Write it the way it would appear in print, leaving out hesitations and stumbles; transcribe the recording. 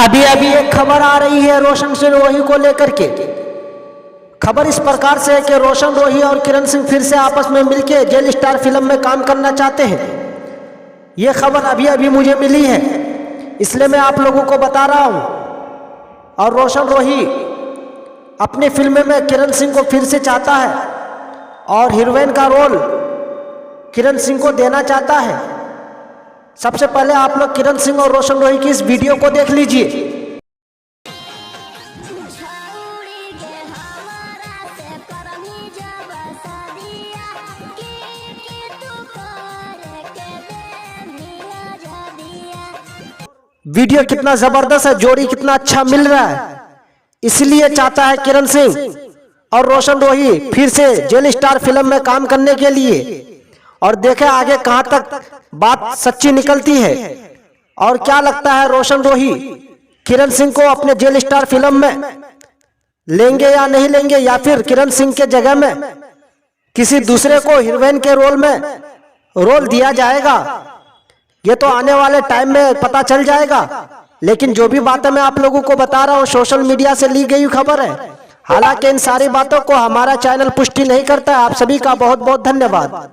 अभी अभी एक खबर आ रही है रोशन सिंह रोही को लेकर के। खबर इस प्रकार से है कि रोशन रोही और किरण सिंह फिर से आपस में मिलके जेल स्टार फिल्म में काम करना चाहते हैं। ये खबर अभी अभी मुझे मिली है, इसलिए मैं आप लोगों को बता रहा हूँ। और रोशन रोही अपनी फिल्म में किरण सिंह को फिर से चाहता है और हीरोइन का रोल किरण सिंह को देना चाहता है। सबसे पहले आप लोग किरण सिंह और रोशन रोही की इस वीडियो को देख लीजिए। वीडियो कितना जबरदस्त है, जोड़ी कितना अच्छा मिल रहा है, इसलिए चाहता है किरण सिंह और रोशन रोही फिर से जेल स्टार फिल्म में काम करने के लिए। और देखें आगे कहां तक बात सच्ची निकलती है और क्या लगता है रोशन रोही किरण सिंह को अपने जेल स्टार फिल्म में लेंगे या नहीं लेंगे, या फिर किरण सिंह के जगह में किसी दूसरे को हीरोइन के रोल में रोल दिया जाएगा। ये तो आने वाले टाइम में पता चल जाएगा। लेकिन जो भी बातें मैं आप लोगों को बता रहा हूँ सोशल मीडिया से ली गई खबर है। हालांकि इन सारी बातों को हमारा चैनल पुष्टि नहीं करता है। आप सभी का बहुत बहुत धन्यवाद।